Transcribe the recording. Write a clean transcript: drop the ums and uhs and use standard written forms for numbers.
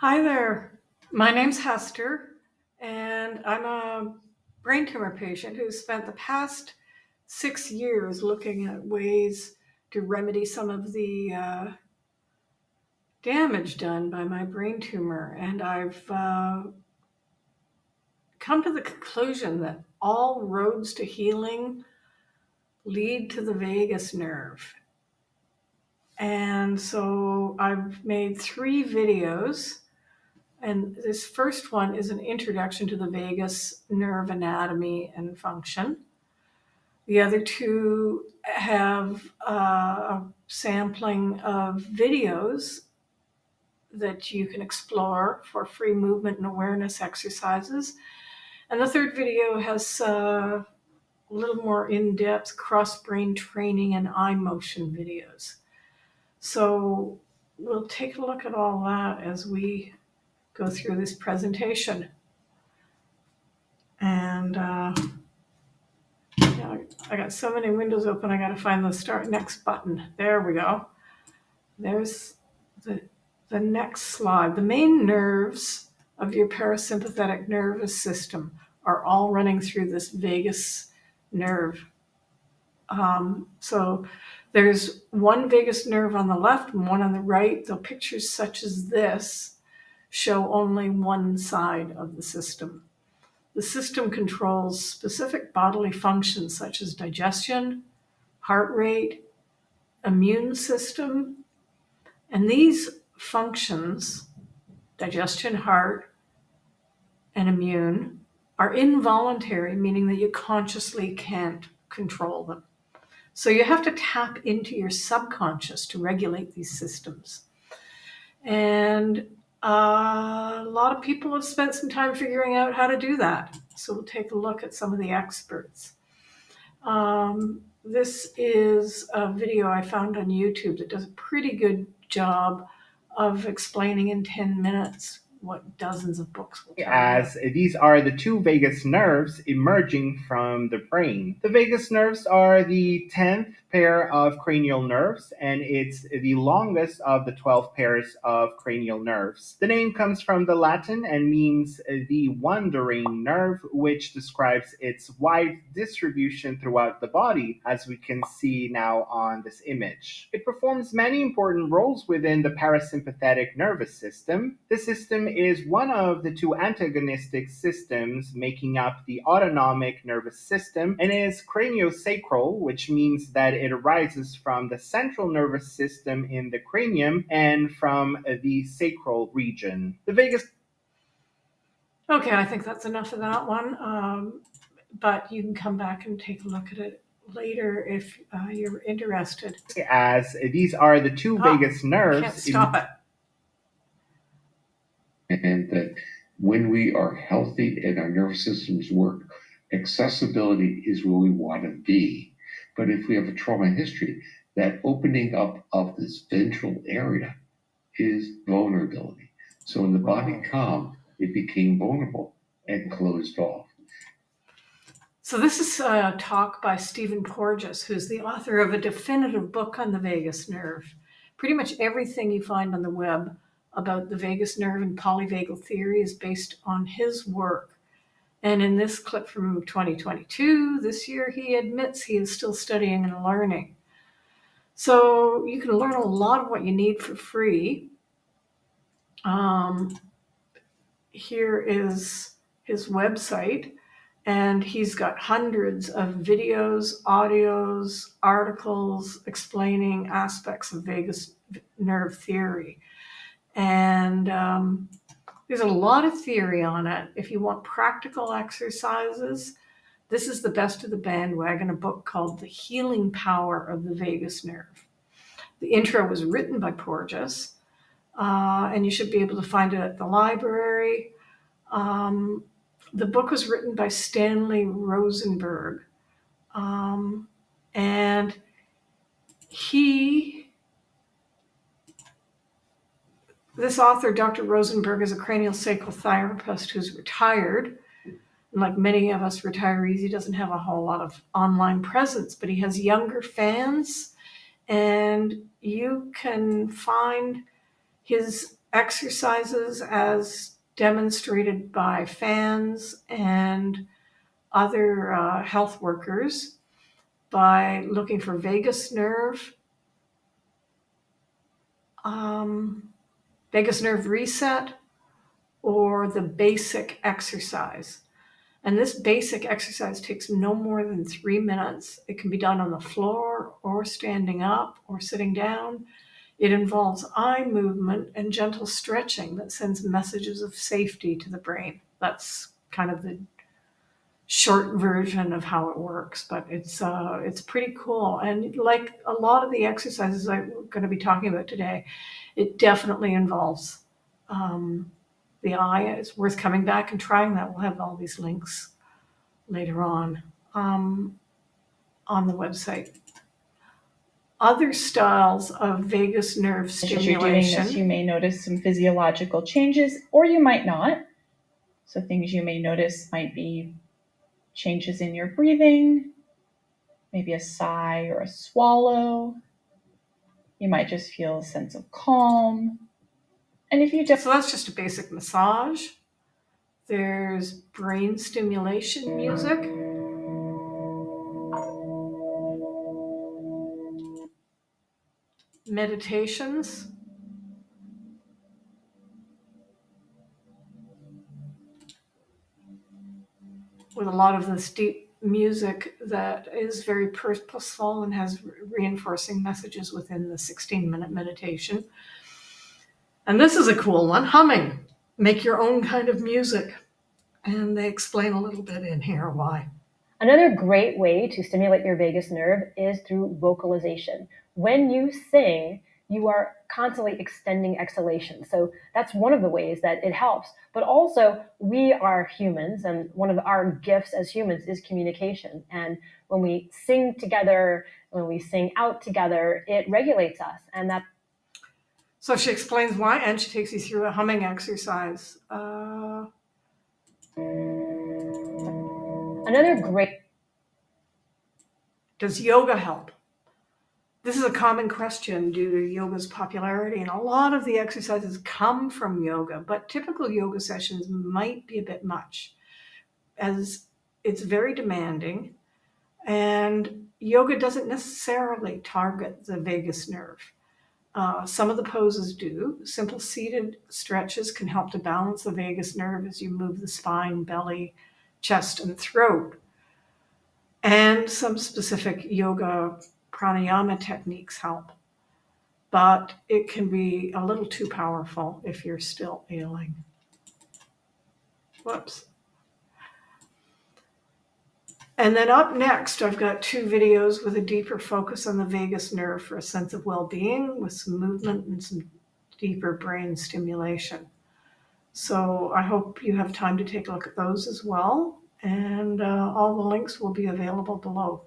Hi there. My name's Hester, and I'm a brain tumor patient who's spent the past 6 years looking at ways to remedy some of the damage done by my brain tumor. And I've come to the conclusion that all roads to healing lead to the vagus nerve. And so I've made 3 videos. And this first one is an introduction to the vagus nerve anatomy and function. The other two have a sampling of videos that you can explore for free movement and awareness exercises. And the third video has a little more in-depth cross-brain training and eye motion videos. So we'll take a look at all that as we go through this presentation. And I got so many windows open, I got to find the start next button. There we go. There's the next slide. The main nerves of your parasympathetic nervous system are all running through this vagus nerve. So there's one vagus nerve on the left and one on the right. Though pictures such as this show only one side of the system. The system controls specific bodily functions such as digestion, heart rate, immune system, and these functions, digestion, heart, and immune, are involuntary, meaning that you consciously can't control them. So you have to tap into your subconscious to regulate these systems. And a lot of people have spent some time figuring out how to do that. So we'll take a look at some of the experts. This is a video I found on YouTube that does a pretty good job of explaining in 10 minutes what dozens of books will tell you. As these are the two vagus nerves emerging from the brain. The vagus nerves are the 10th pair of cranial nerves, and it's the longest of the 12 pairs of cranial nerves. The name comes from the Latin and means the wandering nerve, which describes its wide distribution throughout the body, as we can see now on this image. It performs many important roles within the parasympathetic nervous system. The system is one of the two antagonistic systems making up the autonomic nervous system and is craniosacral, which means that it arises from the central nervous system in the cranium and from the sacral region. The vagus. Okay, I think that's enough of that one. But you can come back and take a look at it later if you're interested. As these are the two vagus nerves. Can't stop it. And that when we are healthy and our nervous systems work, accessibility is where we want to be. But if we have a trauma history, that opening up of this ventral area is vulnerability. So when the body calmed, it became vulnerable and closed off. So this is a talk by Stephen Porges, who's the author of a definitive book on the vagus nerve. Pretty much everything you find on the web about the vagus nerve and polyvagal theory is based on his work. And in this clip from 2022, this year, he admits he is still studying and learning. So you can learn a lot of what you need for free. Here is his website, and he's got hundreds of videos, audios, articles explaining aspects of vagus nerve theory. And there's a lot of theory on it. If you want practical exercises, this is the best of the bandwagon, a book called The Healing Power of the Vagus Nerve. The intro was written by Porges, and you should be able to find it at the library. The book was written by Stanley Rosenberg, and this author, Dr. Rosenberg, is a cranial sacral therapist who's retired. And like many of us retirees, he doesn't have a whole lot of online presence, but he has younger fans, and you can find his exercises as demonstrated by fans and other health workers by looking for vagus nerve, vagus nerve reset, or the basic exercise. And this basic exercise takes no more than 3 minutes. It can be done on the floor or standing up or sitting down. It involves eye movement and gentle stretching that sends messages of safety to the brain. That's kind of the short version of how it works, but it's pretty cool. And like a lot of the exercises I'm going to be talking about today, it definitely involves the eye. It's worth coming back and trying that. We'll have all these links later on the website. Other styles of vagus nerve As you're doing stimulation. this, you may notice some physiological changes, or you might not. So things you may notice might be changes in your breathing, maybe a sigh or a swallow. You might just feel a sense of calm. And if you don't, So that's just a basic massage. There's brain stimulation music. Meditations. With a lot of this deep music that is very purposeful and has reinforcing messages within the 16-minute meditation. And this is a cool one, humming. Make your own kind of music. And they explain a little bit in here why. Another great way to stimulate your vagus nerve is through vocalization. When you sing, you are constantly extending exhalation. So that's one of the ways that it helps. But also, we are humans, and one of our gifts as humans is communication. And when we sing together, when we sing out together, it regulates us. And that. So she explains why, and she takes you through a humming exercise. Another great. Does yoga help? This is a common question due to yoga's popularity, and a lot of the exercises come from yoga, but typical yoga sessions might be a bit much, as it's very demanding, and yoga doesn't necessarily target the vagus nerve. Some of the poses do. Simple seated stretches can help to balance the vagus nerve as you move the spine, belly, chest, and throat. And some specific yoga pranayama techniques help. But it can be a little too powerful if you're still ailing. Whoops. And then up next, I've got 2 videos with a deeper focus on the vagus nerve for a sense of well-being with some movement and some deeper brain stimulation. So I hope you have time to take a look at those as well. And all the links will be available below.